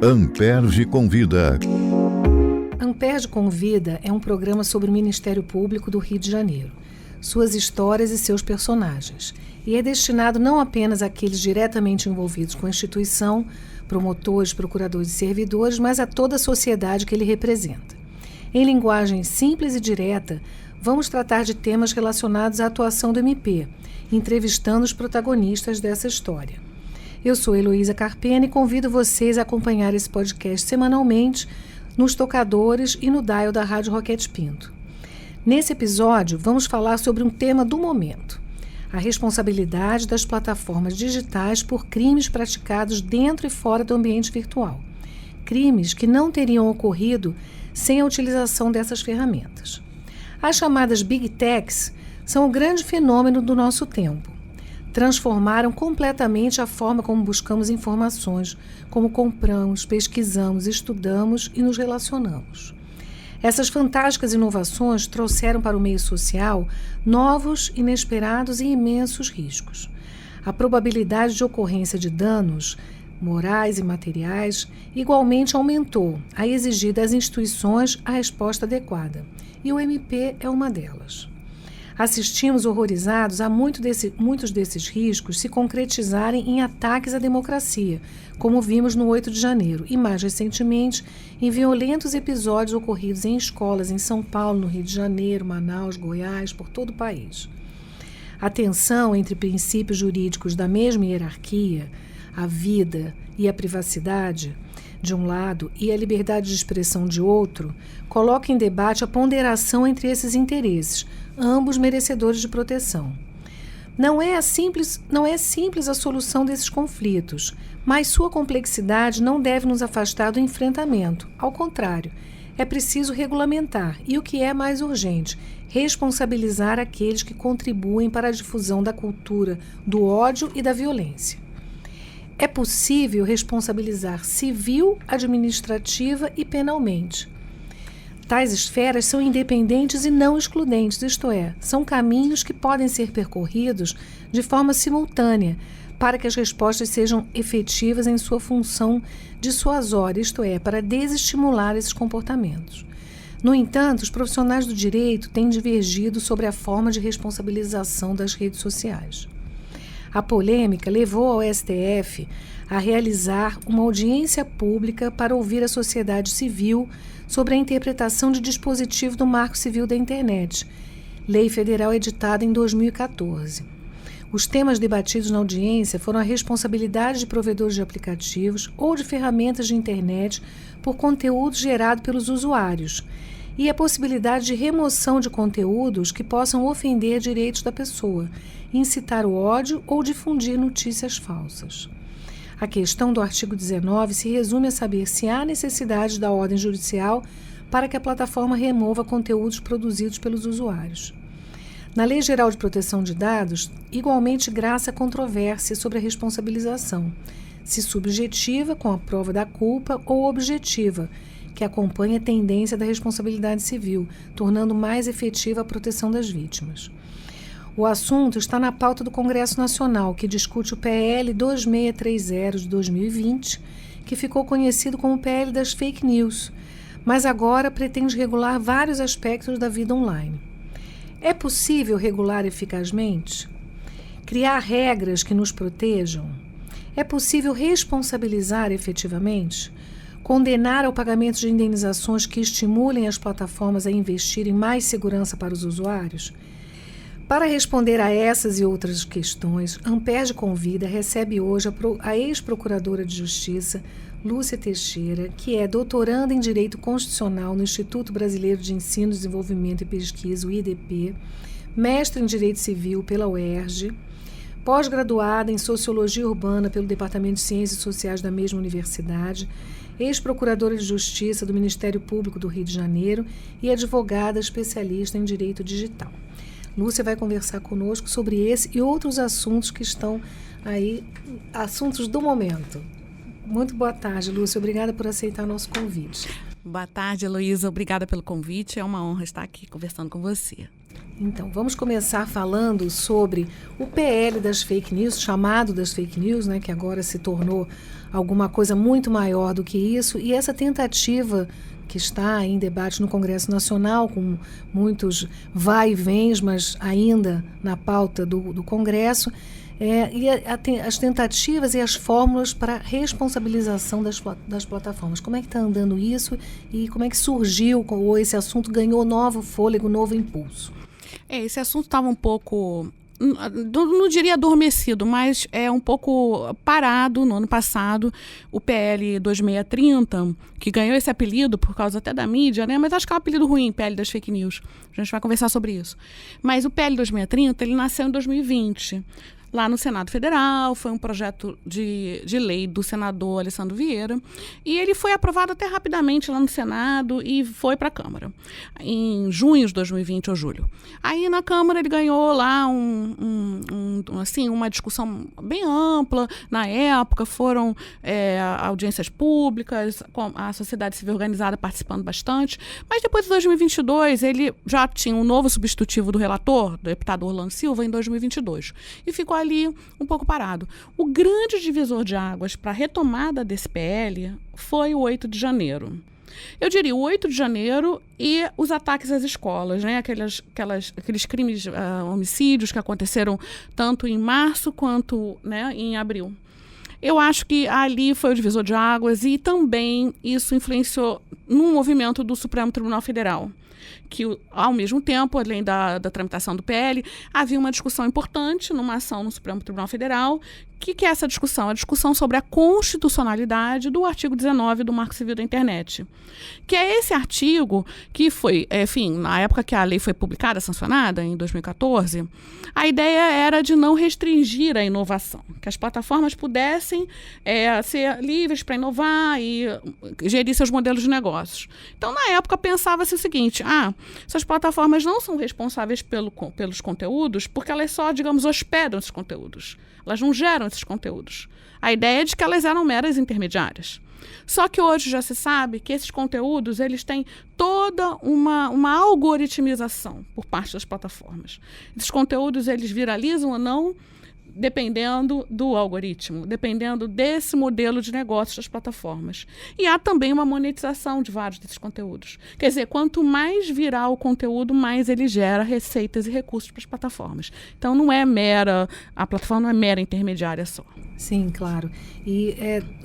Amperge Convida. Amperge Convida é um programa sobre o Ministério Público do Rio de Janeiro, suas histórias e seus personagens, e é destinado não apenas àqueles diretamente envolvidos com a instituição, promotores, procuradores e servidores, mas a toda a sociedade que ele representa. Em linguagem simples e direta, vamos tratar de temas relacionados à atuação do MP, entrevistando os protagonistas dessa história. Eu sou Heloísa Carpena e convido vocês a acompanhar esse podcast semanalmente nos tocadores e no dial da Rádio Roquete Pinto. Nesse episódio, vamos falar sobre um tema do momento: a responsabilidade das plataformas digitais por crimes praticados dentro e fora do ambiente virtual. Crimes que não teriam ocorrido sem a utilização dessas ferramentas. As chamadas Big Techs são o grande fenômeno do nosso tempo. Transformaram completamente a forma como buscamos informações, como compramos, pesquisamos, estudamos e nos relacionamos. Essas fantásticas inovações trouxeram para o meio social novos, inesperados e imensos riscos. A probabilidade de ocorrência de danos morais e materiais igualmente aumentou, a exigir das instituições a resposta adequada, e o MP é uma delas. Assistimos horrorizados a muitos desses riscos se concretizarem em ataques à democracia, como vimos no 8 de janeiro, e mais recentemente em violentos episódios ocorridos em escolas em São Paulo, no Rio de Janeiro, Manaus, Goiás, por todo o país. A tensão entre princípios jurídicos da mesma hierarquia, a vida e a privacidade, de um lado, e a liberdade de expressão de outro, coloca em debate a ponderação entre esses interesses, ambos merecedores de proteção. Não é simples a solução desses conflitos, mas sua complexidade não deve nos afastar do enfrentamento. Ao contrário, é preciso regulamentar e, o que é mais urgente, responsabilizar aqueles que contribuem para a difusão da cultura do ódio e da violência. É possível responsabilizar civil, administrativa e penalmente. Tais esferas são independentes e não excludentes, isto é, são caminhos que podem ser percorridos de forma simultânea para que as respostas sejam efetivas em sua função dissuasória, isto é, para desestimular esses comportamentos. No entanto, os profissionais do direito têm divergido sobre a forma de responsabilização das redes sociais. A polêmica levou ao STF a realizar uma audiência pública para ouvir a sociedade civil sobre a interpretação de dispositivo do Marco Civil da Internet, lei federal editada em 2014. Os temas debatidos na audiência foram a responsabilidade de provedores de aplicativos ou de ferramentas de internet por conteúdo gerado pelos usuários e a possibilidade de remoção de conteúdos que possam ofender direitos da pessoa, incitar o ódio ou difundir notícias falsas. A questão do artigo 19 se resume a saber se há necessidade da ordem judicial para que a plataforma remova conteúdos produzidos pelos usuários. Na Lei Geral de Proteção de Dados, igualmente graça a controvérsia sobre a responsabilização, se subjetiva, com a prova da culpa, ou objetiva, que acompanha a tendência da responsabilidade civil, tornando mais efetiva a proteção das vítimas. O assunto está na pauta do Congresso Nacional, que discute o PL 2630 de 2020, que ficou conhecido como PL das Fake News, mas agora pretende regular vários aspectos da vida online. É possível regular eficazmente? Criar regras que nos protejam? É possível responsabilizar efetivamente? Condenar ao pagamento de indenizações que estimulem as plataformas a investir em mais segurança para os usuários? Para responder a essas e outras questões, Amperge Convida recebe hoje a ex-procuradora de Justiça, Lúcia Teixeira, que é doutoranda em Direito Constitucional no Instituto Brasileiro de Ensino, Desenvolvimento e Pesquisa, o IDP, mestre em Direito Civil pela UERJ, pós-graduada em Sociologia Urbana pelo Departamento de Ciências Sociais da mesma universidade, ex-procuradora de Justiça do Ministério Público do Rio de Janeiro e advogada especialista em Direito Digital. Lúcia vai conversar conosco sobre esse e outros assuntos que estão aí, assuntos do momento. Muito boa tarde, Lúcia. Obrigada por aceitar o nosso convite. Boa tarde, Heloísa. Obrigada pelo convite. É uma honra estar aqui conversando com você. Então, vamos começar falando sobre o PL das fake news, chamado das fake news, né, que agora se tornou alguma coisa muito maior do que isso, e essa tentativa que está em debate no Congresso Nacional, com muitos vai e vens, mas ainda na pauta do Congresso, as tentativas e as fórmulas para responsabilização das plataformas. Como é que está andando isso e como é que surgiu, ou esse assunto ganhou novo fôlego, novo impulso? Esse assunto estava um pouco, não diria adormecido, mas um pouco parado no ano passado. O PL 2630, que ganhou esse apelido por causa até da mídia, né? Mas acho que é um apelido ruim, PL das fake news. A gente vai conversar sobre isso. Mas o PL 2630, ele nasceu em 2020. Lá no Senado Federal, foi um projeto de lei do senador Alessandro Vieira, e ele foi aprovado até rapidamente lá no Senado e foi para a Câmara, em junho de 2020 ou julho. Aí na Câmara ele ganhou lá uma discussão bem ampla. Na época foram audiências públicas, com a sociedade civil organizada participando bastante, mas depois de 2022 ele já tinha um novo substitutivo do relator, do deputado Orlando Silva, em 2022, e ficou ali um pouco parado. O grande divisor de águas para a retomada desse PL foi o 8 de janeiro. Eu diria o 8 de janeiro e os ataques às escolas, né? Aqueles crimes, homicídios que aconteceram tanto em março quanto, né, em abril. Eu acho que ali foi o divisor de águas e também isso influenciou no movimento do Supremo Tribunal Federal, que, ao mesmo tempo, além da tramitação do PL, havia uma discussão importante numa ação no Supremo Tribunal Federal. O que é essa discussão? A discussão sobre a constitucionalidade do artigo 19 do Marco Civil da Internet, que é esse artigo que foi, na época que a lei foi publicada, sancionada, em 2014, a ideia era de não restringir a inovação, que as plataformas pudessem ser livres para inovar e gerir seus modelos de negócios. Então, na época, pensava-se o seguinte: essas plataformas não são responsáveis pelos conteúdos porque elas só, digamos, hospedam esses conteúdos. Elas não geram esses conteúdos. A ideia é de que elas eram meras intermediárias. Só que hoje já se sabe que esses conteúdos eles têm toda uma algoritmização por parte das plataformas. Esses conteúdos eles viralizam ou não dependendo do algoritmo, dependendo desse modelo de negócios das plataformas. E há também uma monetização de vários desses conteúdos. Quer dizer, quanto mais viral o conteúdo, mais ele gera receitas e recursos para as plataformas. Então, a plataforma não é mera intermediária só. Sim, claro. E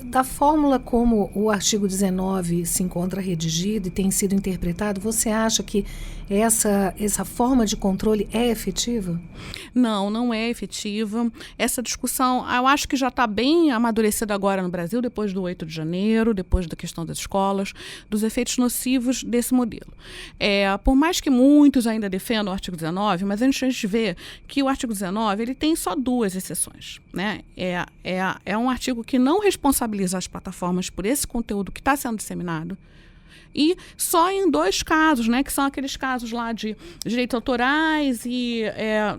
da fórmula como o artigo 19 se encontra redigido e tem sido interpretado, você acha que essa forma de controle é efetiva? Não é efetiva. Essa discussão, eu acho que já está bem amadurecida agora no Brasil, depois do 8 de janeiro, depois da questão das escolas, dos efeitos nocivos desse modelo. Por mais que muitos ainda defendam o artigo 19, mas a gente vê que o artigo 19 ele tem só duas exceções, né? É um artigo que não responsabiliza as plataformas por esse conteúdo que está sendo disseminado. E só em 2 casos, né, que são aqueles casos lá de direitos autorais e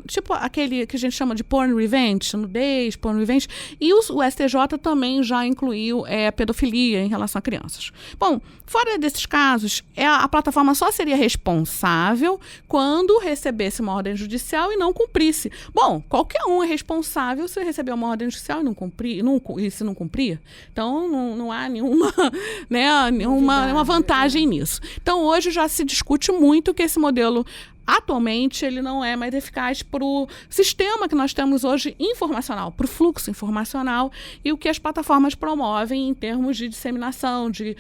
tipo aquele que a gente chama de porn revenge, nudez, porn revenge, e o STJ também já incluiu pedofilia em relação a crianças. Bom, fora desses casos, a plataforma só seria responsável quando recebesse uma ordem judicial e não cumprisse. Bom, qualquer um é responsável se receber uma ordem judicial e não cumprir, e se não cumprir. Então, não há nenhuma, né, nenhuma vantagem nisso. Então, hoje já se discute muito que esse modelo, atualmente, ele não é mais eficaz para o sistema que nós temos hoje informacional, para o fluxo informacional e o que as plataformas promovem em termos de disseminação, de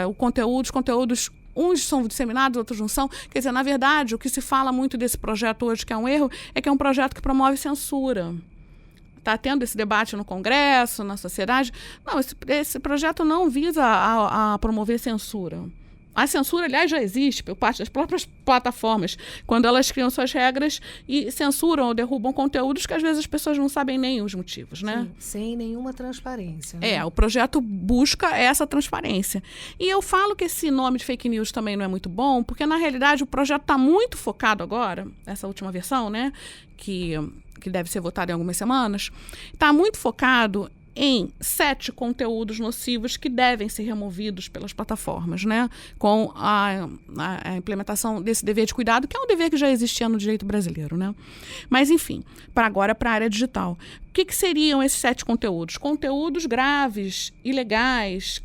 os conteúdos. Uns são disseminados, outros não são. Quer dizer, na verdade, o que se fala muito desse projeto hoje, que é um erro, é que é um projeto que promove censura. Está tendo esse debate no Congresso, na sociedade. Não, esse projeto não visa a promover censura. A censura, aliás, já existe por parte das próprias plataformas, quando elas criam suas regras e censuram ou derrubam conteúdos que às vezes as pessoas não sabem nem os motivos, né? Sim, sem nenhuma transparência. Né? O projeto busca essa transparência. E eu falo que esse nome de fake news também não é muito bom, porque na realidade o projeto está muito focado agora, essa última versão, né, que deve ser votada em algumas semanas, está muito focado em 7 conteúdos nocivos que devem ser removidos pelas plataformas, né? Com a implementação desse dever de cuidado, que é um dever que já existia no direito brasileiro, né? Mas, enfim, agora para a área digital. O que seriam esses 7 conteúdos? Conteúdos graves, ilegais,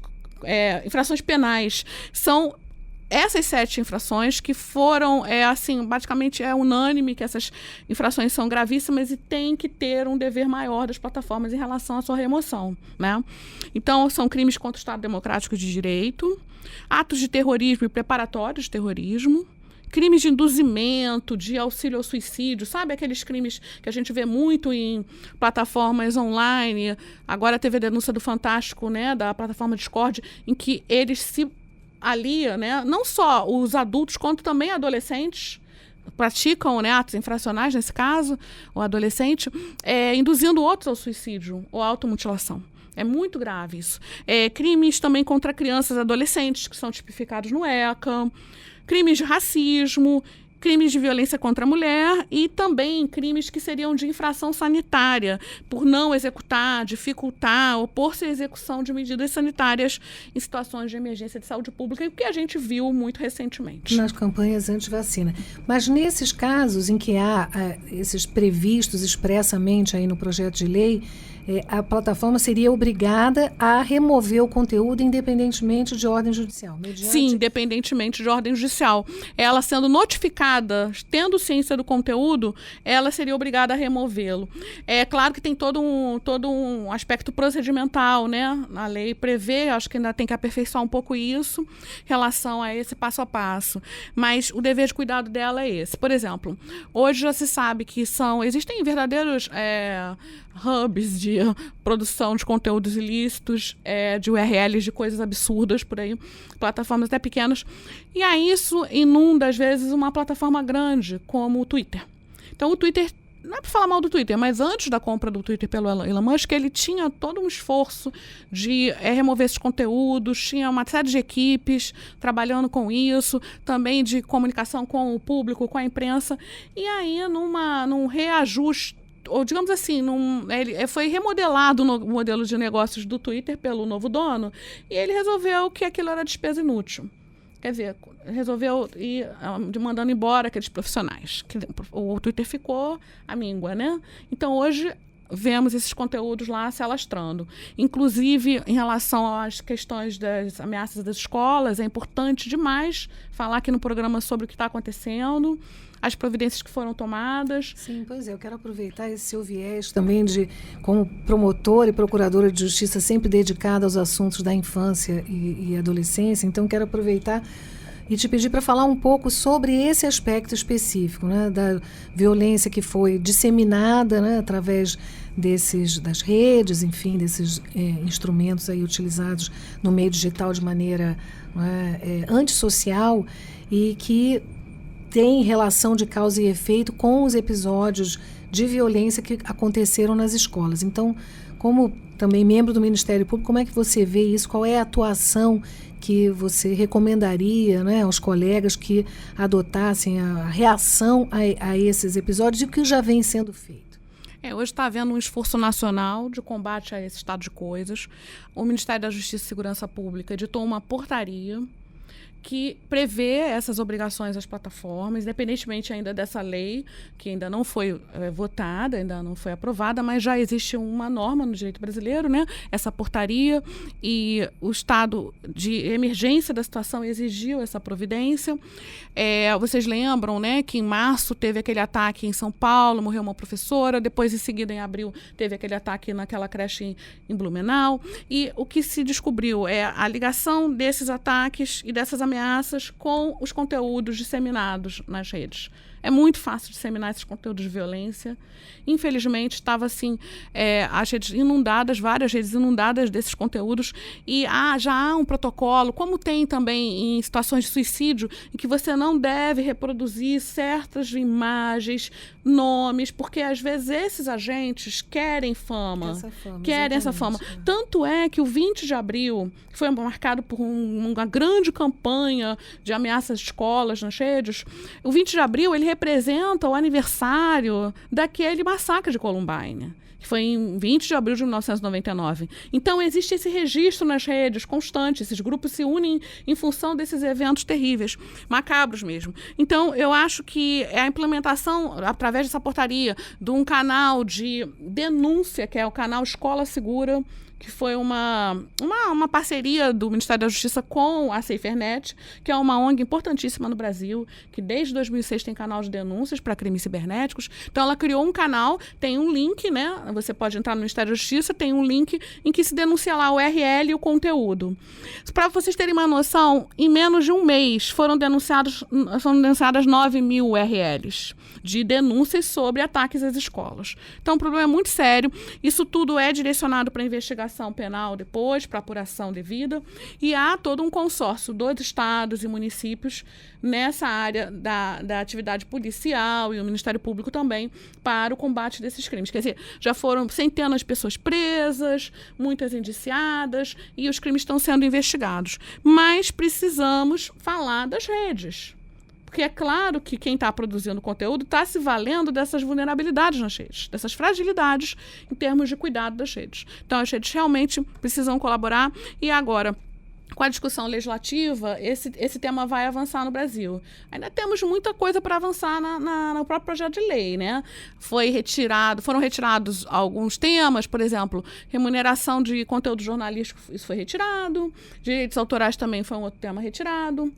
infrações penais. São essas 7 infrações que foram, basicamente é unânime que essas infrações são gravíssimas e tem que ter um dever maior das plataformas em relação à sua remoção, né? Então, são crimes contra o Estado Democrático de Direito, atos de terrorismo e preparatórios de terrorismo, crimes de induzimento, de auxílio ao suicídio, sabe aqueles crimes que a gente vê muito em plataformas online. Agora teve a denúncia do Fantástico, né, da plataforma Discord, em que eles se aliam, né, não só os adultos, quanto também adolescentes, praticam, né, atos infracionais, nesse caso, o adolescente, induzindo outros ao suicídio ou à automutilação. É muito grave isso. Crimes também contra crianças e adolescentes, que são tipificados no ECA, crimes de racismo, crimes de violência contra a mulher e também crimes que seriam de infração sanitária, por não executar, dificultar, opor-se à execução de medidas sanitárias em situações de emergência de saúde pública, e o que a gente viu muito recentemente. Nas campanhas anti-vacina. Mas nesses casos em que há esses previstos expressamente aí no projeto de lei, a plataforma seria obrigada a remover o conteúdo independentemente de ordem judicial? Sim, independentemente de ordem judicial. Ela sendo notificada, tendo ciência do conteúdo, ela seria obrigada a removê-lo. É claro que tem todo um aspecto procedimental, né? A lei prevê, acho que ainda tem que aperfeiçoar um pouco isso, em relação a esse passo a passo. Mas o dever de cuidado dela é esse. Por exemplo, hoje já se sabe que existem verdadeiros hubs de produção de conteúdos ilícitos, de URLs de coisas absurdas por aí, plataformas até pequenas. E aí isso inunda, às vezes, uma plataforma grande, como o Twitter. Então, o Twitter, não é para falar mal do Twitter, mas antes da compra do Twitter pelo Elon Musk, ele tinha todo um esforço de remover esses conteúdos, tinha uma série de equipes trabalhando com isso, também de comunicação com o público, com a imprensa. E aí, num reajuste, ou digamos assim, ele foi remodelado no modelo de negócios do Twitter pelo novo dono, e ele resolveu que aquilo era despesa inútil. Quer dizer, resolveu ir mandando embora aqueles profissionais. O Twitter ficou à míngua, né? Então, hoje, vemos esses conteúdos lá se alastrando. Inclusive, em relação às questões das ameaças das escolas, é importante demais falar aqui no programa sobre o que está acontecendo, as providências que foram tomadas. Sim, pois é, eu quero aproveitar esse seu viés também como promotora e procuradora de justiça sempre dedicada aos assuntos da infância e adolescência, então quero aproveitar e te pedir para falar um pouco sobre esse aspecto específico, né, da violência que foi disseminada, né, através das redes, enfim, desses instrumentos aí utilizados no meio digital de maneira antissocial e que tem relação de causa e efeito com os episódios de violência que aconteceram nas escolas. Então, como também membro do Ministério Público, como é que você vê isso? Qual é a atuação que você recomendaria, né, aos colegas que adotassem a reação a esses episódios e o que já vem sendo feito? Hoje está havendo um esforço nacional de combate a esse estado de coisas. O Ministério da Justiça e Segurança Pública editou uma portaria que prevê essas obrigações às plataformas, independentemente ainda dessa lei, que ainda não foi votada, ainda não foi aprovada, mas já existe uma norma no direito brasileiro, né? Essa portaria, e o estado de emergência da situação exigiu essa providência. Vocês lembram, né, que em março teve aquele ataque em São Paulo, morreu uma professora, depois em seguida, em abril, teve aquele ataque naquela creche em Blumenau, e o que se descobriu é a ligação desses ataques e dessas ameaças com os conteúdos disseminados nas redes. É muito fácil disseminar esses conteúdos de violência. Infelizmente, estava assim, as redes inundadas, várias redes inundadas desses conteúdos, e já há um protocolo, como tem também em situações de suicídio, em que você não deve reproduzir certas imagens, nomes, porque às vezes esses agentes querem fama. Querem essa fama. Tanto é que o 20 de abril, que foi marcado por uma grande campanha de ameaças de escolas nas redes, o 20 de abril ele representa o aniversário daquele massacre de Columbine, que foi em 20 de abril de 1999. Então, existe esse registro nas redes constante, esses grupos se unem em função desses eventos terríveis, macabros mesmo. Então, eu acho que a implementação, através dessa portaria, de um canal de denúncia, que é o canal Escola Segura, que foi uma parceria do Ministério da Justiça com a SaferNet, que é uma ONG importantíssima no Brasil, que desde 2006 tem canal de denúncias para crimes cibernéticos. Então, ela criou um canal, tem um link, né? Você pode entrar no Ministério da Justiça, tem um link em que se denuncia lá o URL e o conteúdo. Para vocês terem uma noção, em menos de um mês foram denunciadas 9.000 URLs de denúncias sobre ataques às escolas. Então, o problema é muito sério. Isso tudo é direcionado para investigação penal depois, para apuração devida, e há todo um consórcio dos estados e municípios nessa área da atividade policial e o Ministério Público também para o combate desses crimes. Quer dizer, já foram centenas de pessoas presas, muitas indiciadas, e os crimes estão sendo investigados. Mas precisamos falar das redes. Porque é claro que quem está produzindo conteúdo está se valendo dessas vulnerabilidades nas redes, dessas fragilidades em termos de cuidado das redes. Então, as redes realmente precisam colaborar. E agora, com a discussão legislativa, esse tema vai avançar no Brasil. Ainda temos muita coisa para avançar no próprio projeto de lei, né? Foram retirados alguns temas, por exemplo, remuneração de conteúdo jornalístico, isso foi retirado, direitos autorais também foi um outro tema retirado.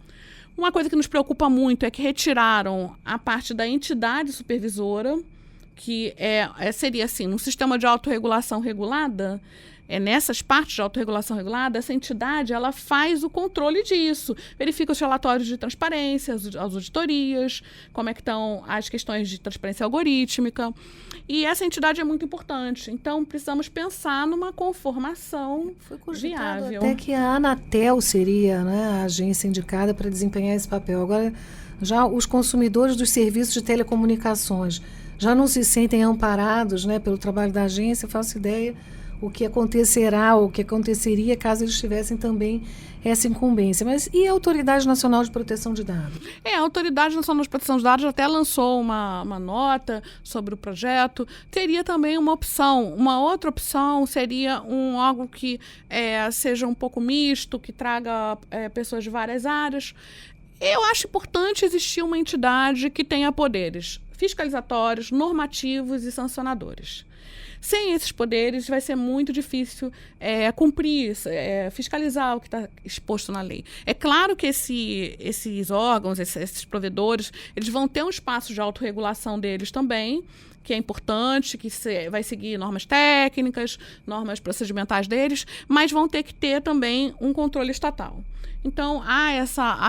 Uma coisa que nos preocupa muito é que retiraram a parte da entidade supervisora, que seria assim, um sistema de autorregulação regulada. Nessas partes de autorregulação regulada, essa entidade ela faz o controle disso, verifica os relatórios de transparência, as auditorias, como é que estão as questões de transparência algorítmica, e essa entidade é muito importante. Então, precisamos pensar numa conformação viável. Até que a Anatel seria, né, a agência indicada para desempenhar esse papel. Agora, já os consumidores dos serviços de telecomunicações já não se sentem amparados, né, pelo trabalho da agência. Eu faço ideia o que acontecerá, o que aconteceria caso eles tivessem também essa incumbência. Mas e a Autoridade Nacional de Proteção de Dados? A Autoridade Nacional de Proteção de Dados até lançou uma nota sobre o projeto. Teria também uma opção. Uma outra opção seria algo que seja um pouco misto, que traga pessoas de várias áreas. Eu acho importante existir uma entidade que tenha poderes fiscalizatórios, normativos e sancionadores. Sem esses poderes, vai ser muito difícil cumprir, fiscalizar o que está exposto na lei. É claro que esses órgãos, esses provedores, eles vão ter um espaço de autorregulação deles também, que é importante, que vai seguir normas técnicas, normas procedimentais deles, mas vão ter que ter também um controle estatal. Então,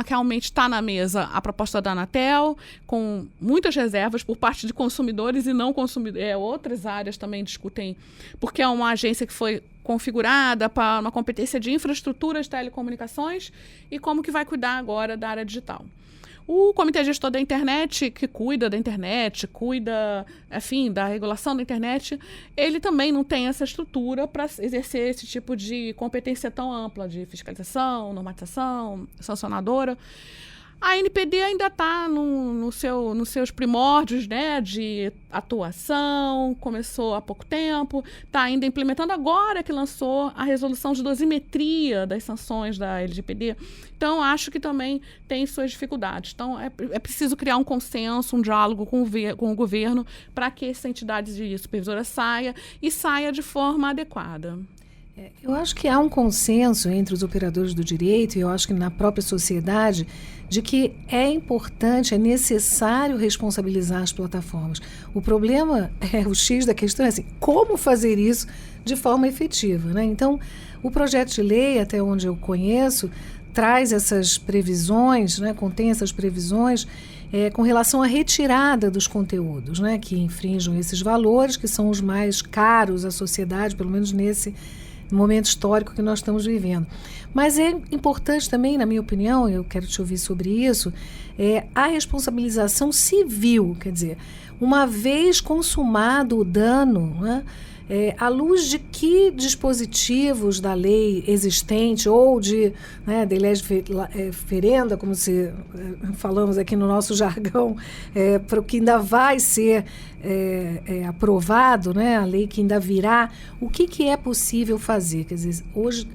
realmente está na mesa a proposta da Anatel, com muitas reservas por parte de consumidores e não consumidores. Outras áreas também discutem, porque é uma agência que foi configurada para uma competência de infraestrutura de telecomunicações e como que vai cuidar agora da área digital. O Comitê Gestor da Internet, que cuida da internet, enfim, da regulação da internet, ele também não tem essa estrutura para exercer esse tipo de competência tão ampla de fiscalização, normatização, sancionadora. A ANPD ainda está nos seus primórdios, né, de atuação, começou há pouco tempo, está ainda implementando agora que lançou a resolução de dosimetria das sanções da LGPD. Então, acho que também tem suas dificuldades. Então, é preciso criar um consenso, um diálogo com o governo para que essa entidade de supervisora saia de forma adequada. Eu acho que há um consenso entre os operadores do direito, e eu acho que na própria sociedade, de que é importante, é necessário responsabilizar as plataformas. O problema, o X da questão é assim, como fazer isso de forma efetiva, né? Então, o projeto de lei, até onde eu conheço, traz essas previsões, né, contém essas previsões com relação à retirada dos conteúdos, né, que infringam esses valores, que são os mais caros à sociedade, pelo menos nesse momento histórico que nós estamos vivendo. Mas é importante também, na minha opinião, eu quero te ouvir sobre isso, a responsabilização civil, quer dizer, uma vez consumado o dano, né, À luz de que dispositivos da lei existente ou de lei ferenda, como falamos aqui no nosso jargão, para o que ainda vai ser aprovado, a lei que ainda virá, o que é possível fazer? Quer dizer, hoje,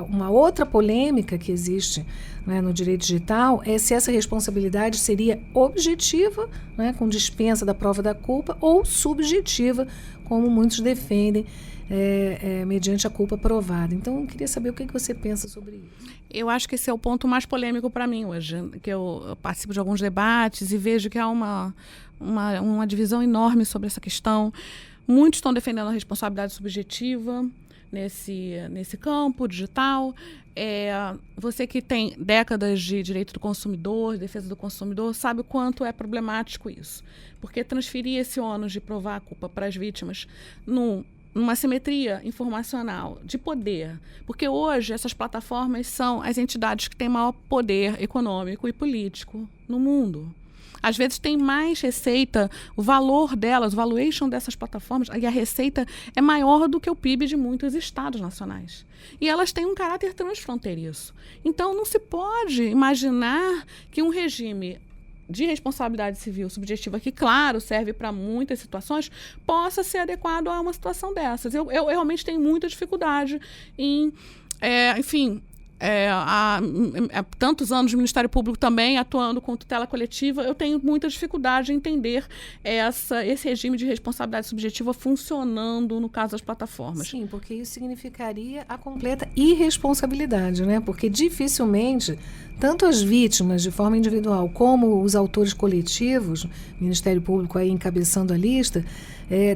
uma outra polêmica que existe no direito digital é se essa responsabilidade seria objetiva, com dispensa da prova da culpa, ou subjetiva, como muitos defendem, mediante a culpa provada. Então, eu queria saber o que você pensa sobre isso. Eu acho que esse é o ponto mais polêmico para mim hoje, que eu participo de alguns debates e vejo que há uma divisão enorme sobre essa questão. Muitos estão defendendo a responsabilidade subjetiva nesse campo digital. Você que tem décadas de direito do consumidor, defesa do consumidor, sabe o quanto é problemático isso. Porque transferir esse ônus de provar a culpa para as vítimas numa simetria informacional de poder. Porque hoje essas plataformas são as entidades que têm maior poder econômico e político no mundo. Às vezes tem mais receita, o valor delas, o valuation dessas plataformas, e a receita é maior do que o PIB de muitos estados nacionais. E elas têm um caráter transfronteiriço. Então, não se pode imaginar que um regime de responsabilidade civil subjetiva, que, claro, serve para muitas situações, possa ser adequado a uma situação dessas. Eu realmente tenho muita dificuldade em, há tantos anos o Ministério Público também atuando com tutela coletiva, eu tenho muita dificuldade em entender esse regime de responsabilidade subjetiva funcionando no caso das plataformas. Sim, porque isso significaria a completa irresponsabilidade, porque dificilmente tanto as vítimas de forma individual como os autores coletivos, o Ministério Público aí encabeçando a lista,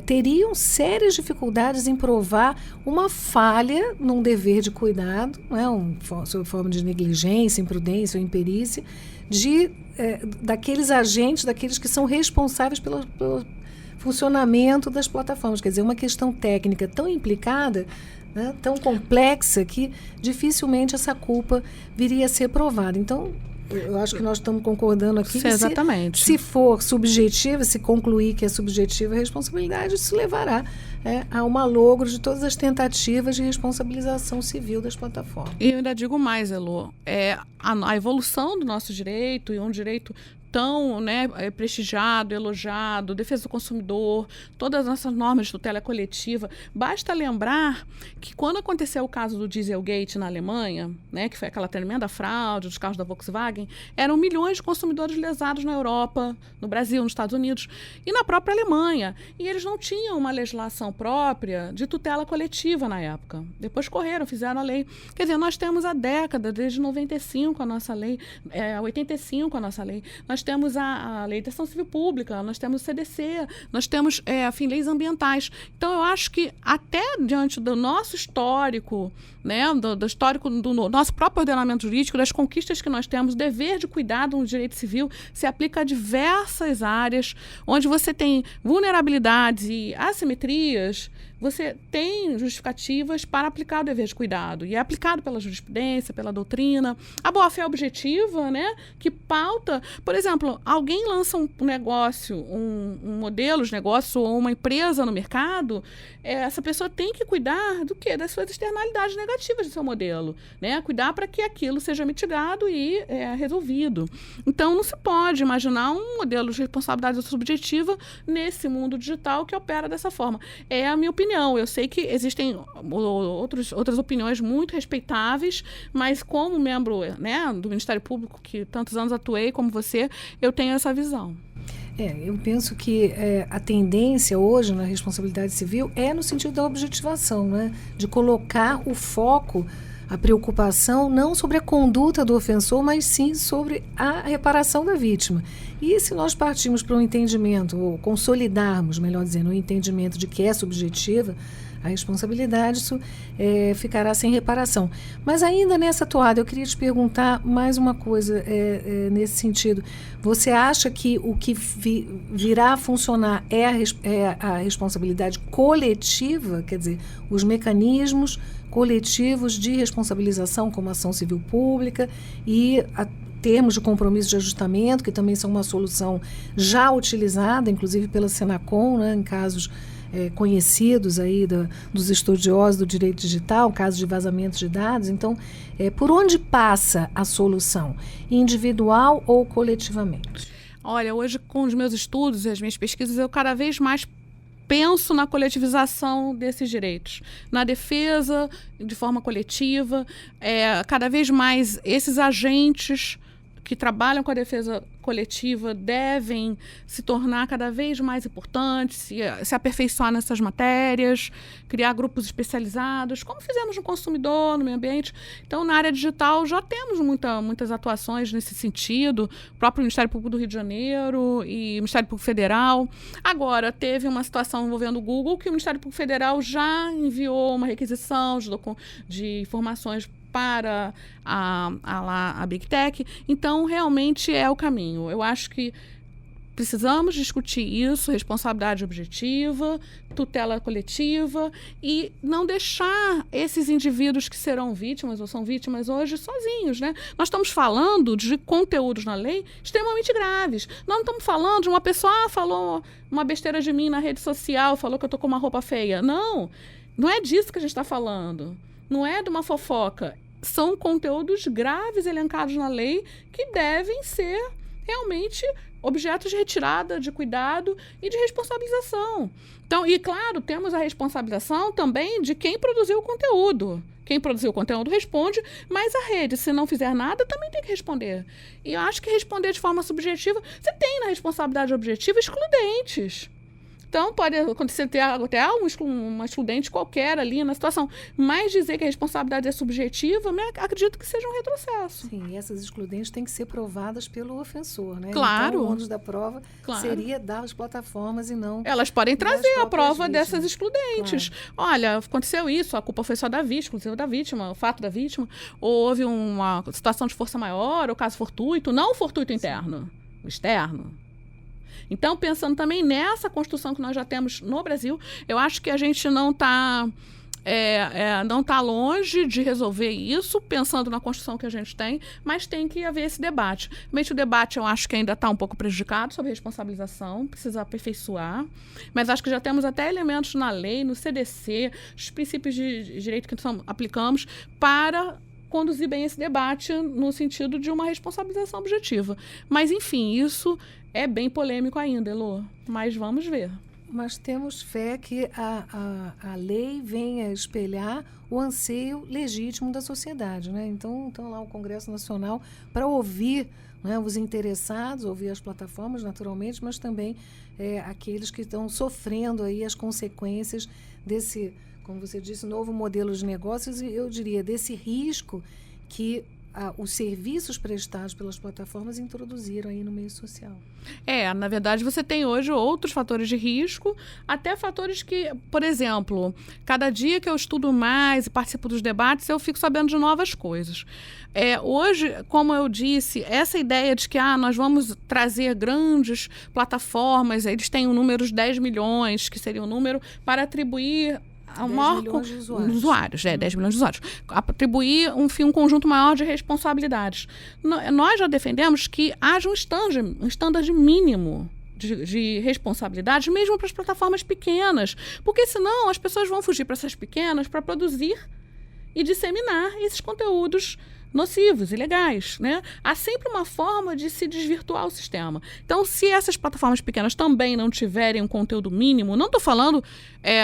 teriam sérias dificuldades em provar uma falha num dever de cuidado, sob forma de negligência, imprudência ou imperícia, daqueles agentes, daqueles que são responsáveis pelo funcionamento das plataformas. Quer dizer, uma questão técnica tão implicada, tão complexa, que dificilmente essa culpa viria a ser provada. Então, eu acho que nós estamos concordando aqui. Exatamente. Se for subjetiva, se concluir que é subjetiva a responsabilidade, isso levará a um malogro de todas as tentativas de responsabilização civil das plataformas. E eu ainda digo mais, Elô, a evolução do nosso direito, e um direito tão prestigiado, elogiado, defesa do consumidor, todas as nossas normas de tutela coletiva. Basta lembrar que quando aconteceu o caso do Dieselgate na Alemanha, que foi aquela tremenda fraude dos carros da Volkswagen, eram milhões de consumidores lesados na Europa, no Brasil, nos Estados Unidos e na própria Alemanha. E eles não tinham uma legislação própria de tutela coletiva na época. Depois fizeram a lei. Quer dizer, nós temos há décadas, desde 95 a nossa lei, 85 a nossa lei. Nós temos a Lei de Ação Civil Pública, nós temos o CDC, nós temos, leis ambientais. Então, eu acho que até diante do nosso histórico, do histórico do nosso próprio ordenamento jurídico, das conquistas que nós temos, o dever de cuidado no direito civil se aplica a diversas áreas, onde você tem vulnerabilidades e assimetrias, você tem justificativas para aplicar o dever de cuidado. E é aplicado pela jurisprudência, pela doutrina. A boa-fé objetiva, que pauta... Por exemplo, alguém lança um negócio, um modelo de negócio ou uma empresa no mercado, essa pessoa tem que cuidar do quê? Das suas externalidades negativas do seu modelo. Cuidar para que aquilo seja mitigado e resolvido. Então, não se pode imaginar um modelo de responsabilidade subjetiva nesse mundo digital que opera dessa forma. É a minha opinião. Eu sei que existem outras opiniões muito respeitáveis, mas como membro do Ministério Público, que tantos anos atuei como você, eu tenho essa visão. Eu penso que a tendência hoje na responsabilidade civil é no sentido da objetivação, de colocar o foco, a preocupação não sobre a conduta do ofensor, mas sim sobre a reparação da vítima. E se nós partirmos para um entendimento, ou consolidarmos, melhor dizendo, um entendimento de que é subjetiva a responsabilidade, isso ficará sem reparação. Mas ainda nessa toada, eu queria te perguntar mais uma coisa nesse sentido. Você acha que o que virá a funcionar é a responsabilidade coletiva, quer dizer, os mecanismos coletivos de responsabilização, como ação civil pública e termos de compromisso de ajustamento, que também são uma solução já utilizada, inclusive pela Senacom, em casos conhecidos aí dos estudiosos do direito digital, casos de vazamentos de dados. Então, por onde passa a solução? Individual ou coletivamente? Olha, hoje com os meus estudos e as minhas pesquisas, eu cada vez mais penso na coletivização desses direitos, na defesa de forma coletiva. Cada vez mais esses agentes que trabalham com a defesa coletiva devem se tornar cada vez mais importantes, se aperfeiçoar nessas matérias, criar grupos especializados, como fizemos no consumidor, no meio ambiente. Então, na área digital, já temos muitas atuações nesse sentido, o próprio Ministério Público do Rio de Janeiro e o Ministério Público Federal. Agora, teve uma situação envolvendo o Google, que o Ministério Público Federal já enviou uma requisição de informações para a Big Tech. Então, realmente é o caminho. Eu acho que precisamos discutir isso, responsabilidade objetiva, tutela coletiva, e não deixar esses indivíduos que serão vítimas ou são vítimas hoje sozinhos, né? Nós estamos falando de conteúdos na lei extremamente graves. Nós não estamos falando de uma pessoa, falou uma besteira de mim na rede social, falou que eu estou com uma roupa feia. Não é disso que a gente está falando. Não é de uma fofoca. São conteúdos graves elencados na lei que devem ser realmente objetos de retirada, de cuidado e de responsabilização. Então, e claro, temos a responsabilização também de quem produziu o conteúdo. Quem produziu o conteúdo responde, mas a rede, se não fizer nada, também tem que responder. E eu acho que responder de forma subjetiva, você tem na responsabilidade objetiva excludentes. Então, pode acontecer até uma excludente qualquer ali na situação. Mas dizer que a responsabilidade é subjetiva, acredito que seja um retrocesso. Sim, e essas excludentes têm que ser provadas pelo ofensor, né? Claro. Então, o ônus da prova seria das plataformas e não... Elas podem trazer a prova vítimas. Dessas excludentes. Claro. Olha, aconteceu isso, a culpa foi só da vítima, exclusiva da vítima, o fato da vítima. Ou houve uma situação de força maior, ou caso fortuito, não o fortuito interno, o externo. Então, pensando também nessa construção que nós já temos no Brasil, eu acho que a gente não está longe de resolver isso, pensando na construção que a gente tem, mas tem que haver esse debate. Realmente o debate eu acho que ainda está um pouco prejudicado sobre responsabilização, precisa aperfeiçoar, mas acho que já temos até elementos na lei, no CDC, os princípios de direito que aplicamos para conduzir bem esse debate no sentido de uma responsabilização objetiva. Mas, enfim, isso é bem polêmico ainda, Elô, mas vamos ver. Mas temos fé que a lei venha espelhar o anseio legítimo da sociedade, né? Então lá o Congresso Nacional para ouvir, né, os interessados, ouvir as plataformas, naturalmente, mas também aqueles que estão sofrendo aí as consequências desse, como você disse, novo modelo de negócios, e eu diria desse risco que os serviços prestados pelas plataformas introduziram aí no meio social. Na verdade, você tem hoje outros fatores de risco, até fatores que, por exemplo, cada dia que eu estudo mais e participo dos debates, eu fico sabendo de novas coisas. Hoje, como eu disse, essa ideia de que nós vamos trazer grandes plataformas, eles têm um número de 10 milhões, que seria o número para atribuir 10 milhões de usuários. 10 milhões de usuários. Atribuir um conjunto maior de responsabilidades. Nós já defendemos que haja um standard mínimo de responsabilidades, mesmo para as plataformas pequenas, porque senão as pessoas vão fugir para essas pequenas para produzir e disseminar esses conteúdos nocivos, ilegais, né? Há sempre uma forma de se desvirtuar o sistema. Então, se essas plataformas pequenas também não tiverem um conteúdo mínimo, não estou falando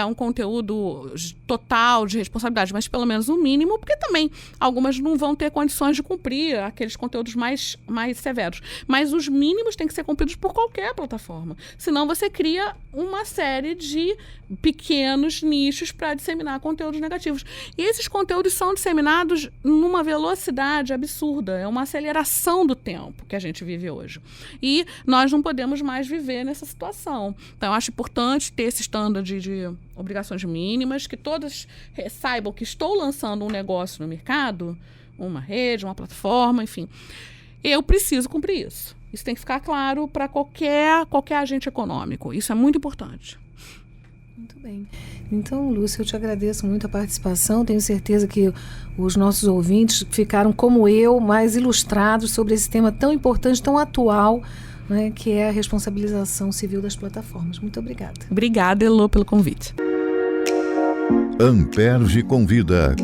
um conteúdo total de responsabilidade, mas pelo menos um mínimo, porque também algumas não vão ter condições de cumprir aqueles conteúdos mais severos. Mas os mínimos têm que ser cumpridos por qualquer plataforma. Senão você cria uma série de pequenos nichos para disseminar conteúdos negativos. E esses conteúdos são disseminados numa velocidade absurda. É uma aceleração do tempo que a gente vive hoje. E nós não podemos mais viver nessa situação. Então, eu acho importante ter esse standard de obrigações mínimas, que todas saibam que estou lançando um negócio no mercado, uma rede, uma plataforma, enfim. Eu preciso cumprir isso. Isso tem que ficar claro para qualquer agente econômico. Isso é muito importante. Muito bem. Então, Lúcia, eu te agradeço muito a participação. Tenho certeza que os nossos ouvintes ficaram, como eu, mais ilustrados sobre esse tema tão importante, tão atual né, que é a responsabilização civil das plataformas. Muito obrigada. Obrigada, Elô, pelo convite. Amperge convida.